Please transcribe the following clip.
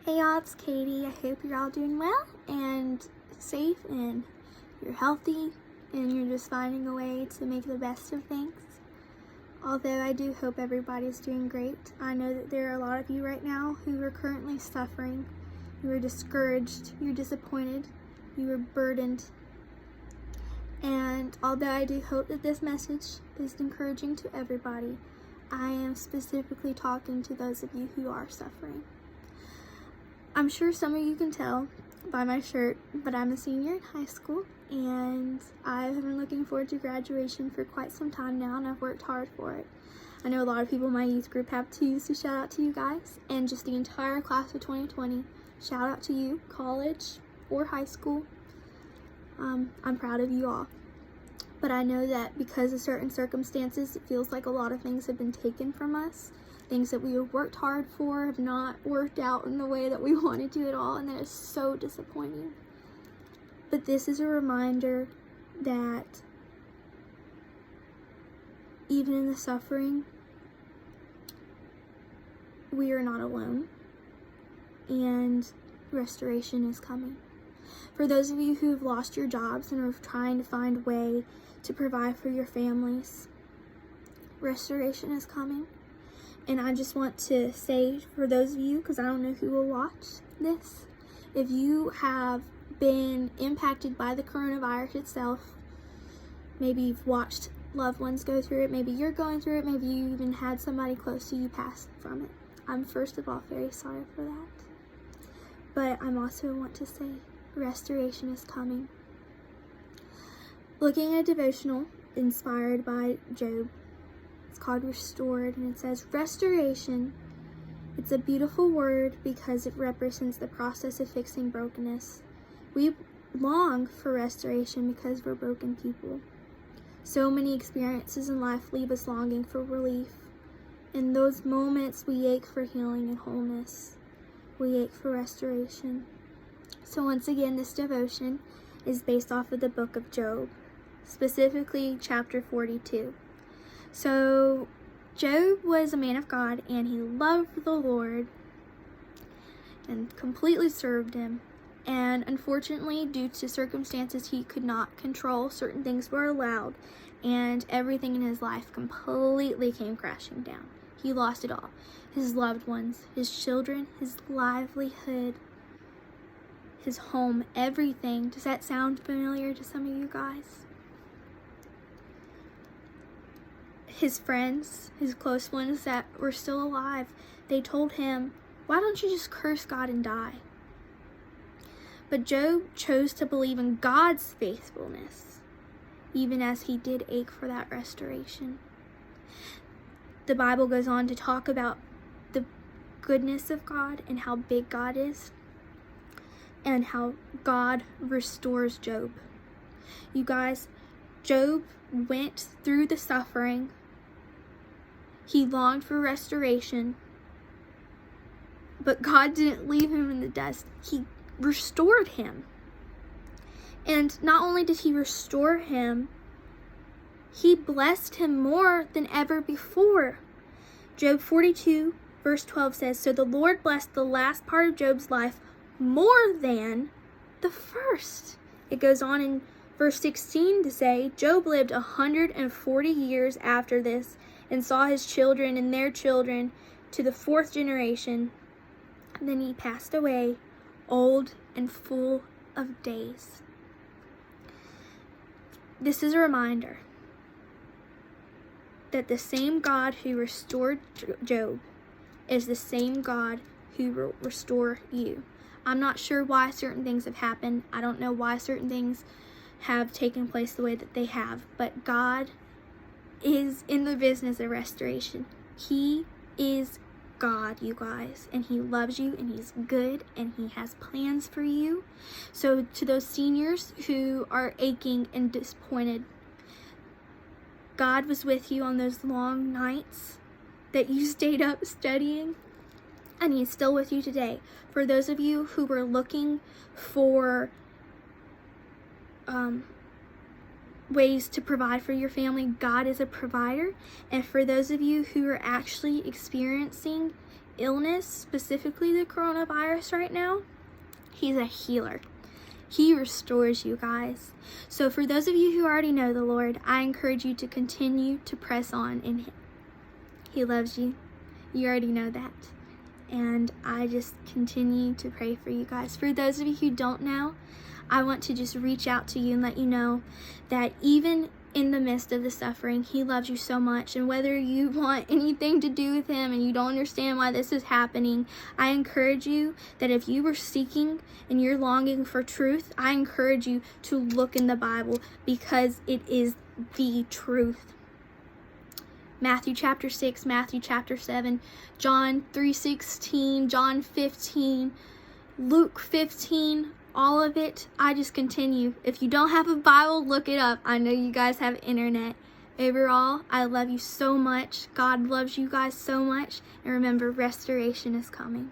Hey y'all, it's Katie. I hope you're all doing well and safe and you're healthy and you're just finding a way to make the best of things. Although I do hope everybody's doing great. I know that there are a lot of you right now who are currently suffering. You are discouraged, you're disappointed, you are burdened. And although I do hope that this message is encouraging to everybody, I am specifically talking to those of you who are suffering. I'm sure some of you can tell by my shirt, but I'm a senior in high school and I have been looking forward to graduation for quite some time now, and I've worked hard for it. I know a lot of people in my youth group have too, so shout out to you guys and just the entire class of 2020. Shout out to you, college or high school. I'm proud of you all. But I know that because of certain circumstances, it feels like a lot of things have been taken from us. Things that we have worked hard for have not worked out in the way that we wanted to at all, and that is so disappointing. But this is a reminder that even in the suffering, we are not alone, and restoration is coming. For those of you who have lost your jobs and are trying to find a way to provide for your families, restoration is coming. And I just want to say, for those of you, because I don't know who will watch this, if you have been impacted by the coronavirus itself, maybe you've watched loved ones go through it, maybe you're going through it, maybe you even had somebody close to you pass from it. I'm first of all very sorry for that. But I'm also want to say, restoration is coming. Looking at a devotional inspired by Job. It's called Restored, and it says, restoration. It's a beautiful word because it represents the process of fixing brokenness. We long for restoration because we're broken people. So many experiences in life leave us longing for relief. In those moments, we ache for healing and wholeness. We ache for restoration. So once again, this devotion is based off of the book of Job, specifically chapter 42. So Job was a man of God, and he loved the Lord and completely served him. And unfortunately, due to circumstances he could not control, certain things were allowed, and everything in his life completely came crashing down. He lost it all. His loved ones, his children, his livelihood, his home, everything. Does that sound familiar to some of you guys? His friends, his close ones that were still alive, they told him, why don't you just curse God and die? But Job chose to believe in God's faithfulness, even as he did ache for that restoration. The Bible goes on to talk about the goodness of God and how big God is, and how God restores Job. You guys, Job went through the suffering. He longed for restoration, but God didn't leave him in the dust. He restored him. And not only did he restore him, he blessed him more than ever before. Job 42 verse 12 says, so the Lord blessed the last part of Job's life more than the first. It goes on in verse 16 to say, Job lived 140 years after this and saw his children and their children to the fourth generation. And then he passed away, old and full of days. This is a reminder that the same God who restored Job is the same God who will restore you. I'm not sure why certain things have happened. I don't know why certain things have taken place the way that they have, but God is in the business of restoration. He is God, you guys, and he loves you, and he's good, and he has plans for you. So to those seniors who are aching and disappointed, God was with you on those long nights that you stayed up studying, and he's still with you today. For those of you who were looking for ways to provide for your family, God is a provider. And for those of you who are actually experiencing illness, specifically the coronavirus right now, he's a healer. He restores you guys. So for those of you who already know the Lord, I encourage you to continue to press on in Him. He loves you. You already know that. And I just continue to pray for you guys. For those of you who don't know, I want to just reach out to you and let you know that even in the midst of the suffering, He loves you so much. And whether you want anything to do with Him and you don't understand why this is happening, I encourage you that if you were seeking and you're longing for truth, I encourage you to look in the Bible, because it is the truth. Matthew chapter 6, Matthew chapter 7, John 3:16, John 15, Luke 15, all of it. I just continue. If you don't have a Bible, look it up. I know you guys have internet. Overall, I love you so much. God loves you guys so much. And remember, restoration is coming.